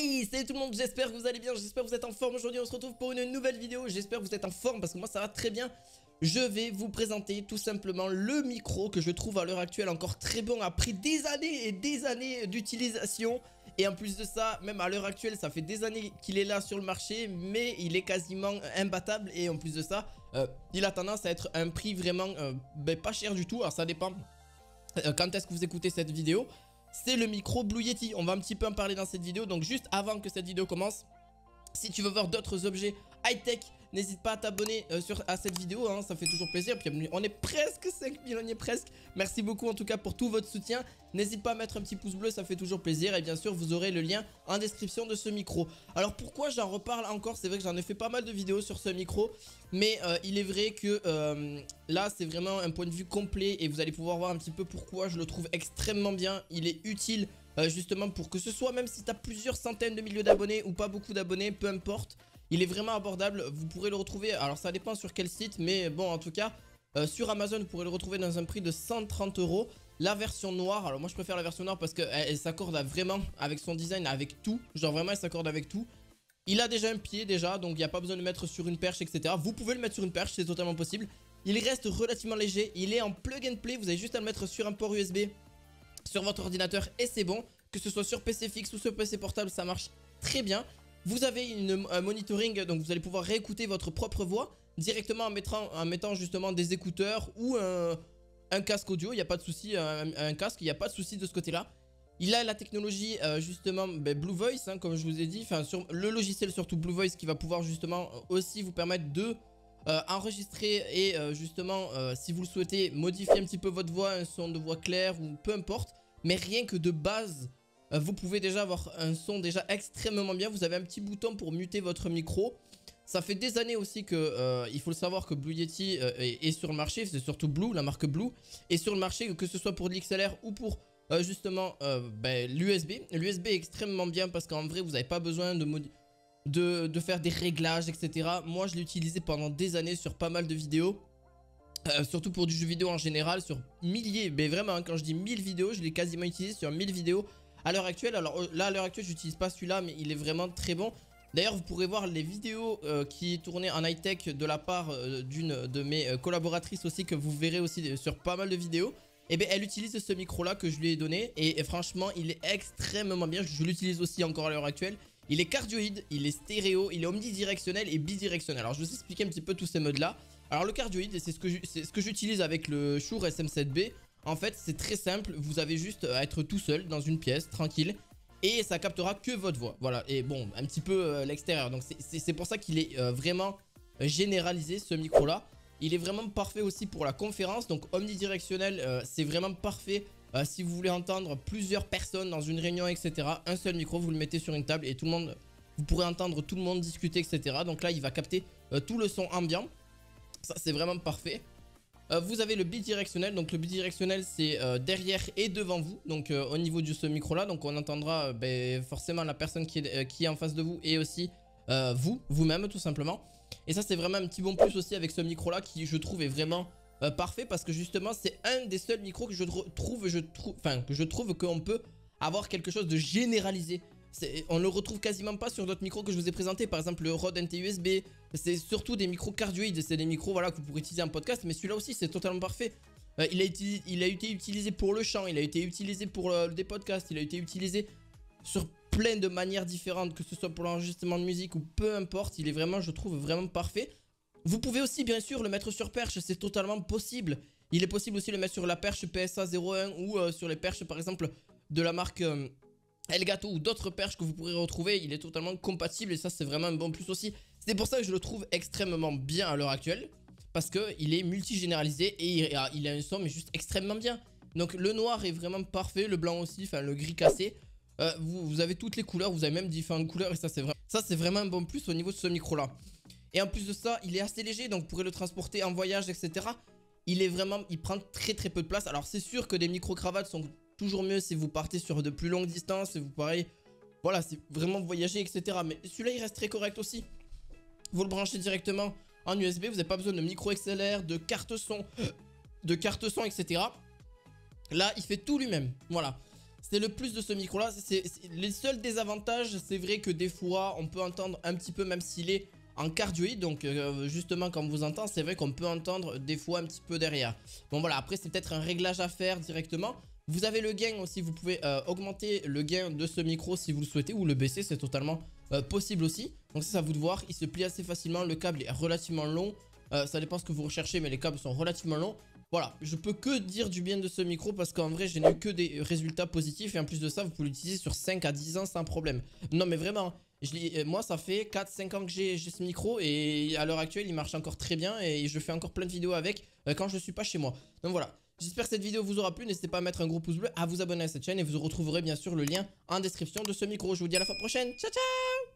Hey, salut tout le monde, j'espère que vous allez bien, j'espère que vous êtes en forme. Aujourd'hui on se retrouve pour une nouvelle vidéo, j'espère que vous êtes en forme parce que moi ça va très bien. Je vais vous présenter tout simplement le micro que je trouve à l'heure actuelle encore très bon après des années et des années d'utilisation. Et en plus de ça, même à l'heure actuelle, ça fait des années qu'il est là sur le marché, mais il est quasiment imbattable. Et en plus de ça, il a tendance à être un prix vraiment pas cher du tout. Alors ça dépend quand est-ce que vous écoutez cette vidéo. C'est le micro Blue Yeti. On va un petit peu en parler dans cette vidéo. Donc juste avant que cette vidéo commence, si tu veux voir d'autres objets high-tech, n'hésite pas à t'abonner à cette vidéo, hein, ça fait toujours plaisir. Puis on est presque 5000, on y est presque. Merci beaucoup en tout cas pour tout votre soutien. N'hésite pas à mettre un petit pouce bleu, ça fait toujours plaisir. Et bien sûr, vous aurez le lien en description de ce micro. Alors pourquoi j'en reparle encore? C'est vrai que j'en ai fait pas mal de vidéos sur ce micro. Mais il est vrai que là, c'est vraiment un point de vue complet. Et vous allez pouvoir voir un petit peu pourquoi je le trouve extrêmement bien. Il est utile justement pour que ce soit, même si tu as plusieurs centaines de milliers d'abonnés ou pas beaucoup d'abonnés, peu importe. Il est vraiment abordable, vous pourrez le retrouver, alors ça dépend sur quel site, mais bon en tout cas, sur Amazon vous pourrez le retrouver dans un prix de 130 €. La version noire, alors moi je préfère la version noire parce qu'elle s'accorde vraiment avec son design, avec tout, genre vraiment elle s'accorde avec tout. Il a déjà un pied déjà, donc il n'y a pas besoin de le mettre sur une perche, etc. Vous pouvez le mettre sur une perche, c'est totalement possible. Il reste relativement léger, il est en plug and play, vous avez juste à le mettre sur un port USB sur votre ordinateur et c'est bon. Que ce soit sur PC fixe ou sur PC portable, ça marche très bien. Vous avez un monitoring, donc vous allez pouvoir réécouter votre propre voix directement en mettant justement des écouteurs ou un casque audio. Il n'y a pas de souci, un casque, il n'y a pas de souci de ce côté-là. Il a la technologie justement Blue Voice, hein, comme je vous ai dit, enfin sur le logiciel surtout Blue Voice qui va pouvoir justement aussi vous permettre de enregistrer et justement si vous le souhaitez modifier un petit peu votre voix, un son de voix clair ou peu importe. Mais rien que de base, vous pouvez déjà avoir un son déjà extrêmement bien. Vous avez un petit bouton pour muter votre micro. Ça fait des années aussi que, il faut le savoir que Blue Yeti est sur le marché. C'est surtout Blue, la marque Blue. Et sur le marché, que ce soit pour de l'XLR ou pour justement l'USB. L'USB est extrêmement bien parce qu'en vrai, vous n'avez pas besoin de faire des réglages, etc. Moi, je l'ai utilisé pendant des années sur pas mal de vidéos. Surtout pour du jeu vidéo en général, sur milliers, mais vraiment hein, quand je dis 1000 vidéos, je l'ai quasiment utilisé sur 1000 vidéos à l'heure actuelle. Alors là à l'heure actuelle j'utilise pas celui-là, mais il est vraiment très bon. D'ailleurs vous pourrez voir les vidéos qui tournaient en high-tech de la part d'une de mes collaboratrices aussi, que vous verrez aussi sur pas mal de vidéos. Et bien elle utilise ce micro là que je lui ai donné et franchement il est extrêmement bien. Je l'utilise aussi encore à l'heure actuelle. Il est cardioïde, il est stéréo, il est omnidirectionnel et bidirectionnel. Alors je vais vous expliquer un petit peu tous ces modes là. Alors le cardioïde, c'est ce que j'utilise avec le Shure SM7B. En fait c'est très simple, vous avez juste à être tout seul dans une pièce, tranquille. Et ça captera que votre voix, voilà. Et bon, un petit peu l'extérieur. Donc c'est pour ça qu'il est vraiment généralisé ce micro là. Il est vraiment parfait aussi pour la conférence. Donc omnidirectionnel, c'est vraiment parfait si vous voulez entendre plusieurs personnes dans une réunion, etc. Un seul micro, vous le mettez sur une table et tout le monde, vous pourrez entendre tout le monde discuter, etc. Donc là il va capter tout le son ambiant. Ça c'est vraiment parfait. Vous avez le bidirectionnel. Donc le bidirectionnel c'est derrière et devant vous. Donc au niveau de ce micro là. Donc on entendra forcément la personne qui est en face de vous. Et aussi vous-même tout simplement. Et ça c'est vraiment un petit bon plus aussi avec ce micro là, qui je trouve est vraiment parfait. Parce que justement c'est un des seuls micros que je trouve qu'on peut avoir quelque chose de généralisé. On ne le retrouve quasiment pas sur d'autres micros que je vous ai présentés. Par exemple le Rode NT USB. C'est surtout des micros cardioïdes. C'est des micros voilà, que vous pourrez utiliser en podcast. Mais celui-là aussi c'est totalement parfait. Il a été utilisé pour le chant. Il a été utilisé pour des podcasts. Il a été utilisé sur plein de manières différentes. Que ce soit pour l'enregistrement de musique ou peu importe. Il est vraiment, je trouve, vraiment parfait. Vous pouvez aussi bien sûr le mettre sur perche. C'est totalement possible. Il est possible aussi de le mettre sur la perche PSA 01 ou sur les perches par exemple de la marque... Elgato ou d'autres perches que vous pourrez retrouver. Il est totalement compatible et ça c'est vraiment un bon plus aussi. C'est pour ça que je le trouve extrêmement bien à l'heure actuelle, parce qu'il est multi-généralisé et il a un son mais juste extrêmement bien. Donc le noir est vraiment parfait, le blanc aussi, enfin le gris cassé. Vous avez toutes les couleurs, vous avez même différentes couleurs et ça c'est vraiment un bon plus au niveau de ce micro là. Et en plus de ça il est assez léger, donc vous pourrez le transporter en voyage, etc. Il prend très peu de place. Alors c'est sûr que des micro-cravates sont toujours mieux si vous partez sur de plus longues distances et vous pareil, voilà, c'est vraiment voyager, etc. Mais celui-là il reste très correct aussi. Vous le branchez directement en USB, vous n'avez pas besoin de micro XLR, de carte son, etc. Là il fait tout lui-même, voilà. C'est le plus de ce micro là. Les seuls désavantages, c'est vrai que des fois on peut entendre un petit peu, même s'il est en cardioïde. Donc justement quand on vous entend, c'est vrai qu'on peut entendre des fois un petit peu derrière. Bon voilà, après c'est peut-être un réglage à faire directement. Vous avez le gain aussi, vous pouvez augmenter le gain de ce micro si vous le souhaitez, ou le baisser, c'est totalement possible aussi. Donc c'est à vous de voir, il se plie assez facilement, le câble est relativement long. Ça dépend ce que vous recherchez, mais les câbles sont relativement longs. Voilà, je peux que dire du bien de ce micro parce qu'en vrai je n'ai eu que des résultats positifs. Et en plus de ça, vous pouvez l'utiliser sur 5 à 10 ans sans problème. Non mais vraiment, moi ça fait 4-5 ans que j'ai ce micro. Et à l'heure actuelle il marche encore très bien. Et je fais encore plein de vidéos avec quand je ne suis pas chez moi. Donc voilà, j'espère que cette vidéo vous aura plu. N'hésitez pas à mettre un gros pouce bleu, à vous abonner à cette chaîne. Et vous retrouverez bien sûr le lien en description de ce micro. Je vous dis à la fois prochaine, ciao ciao.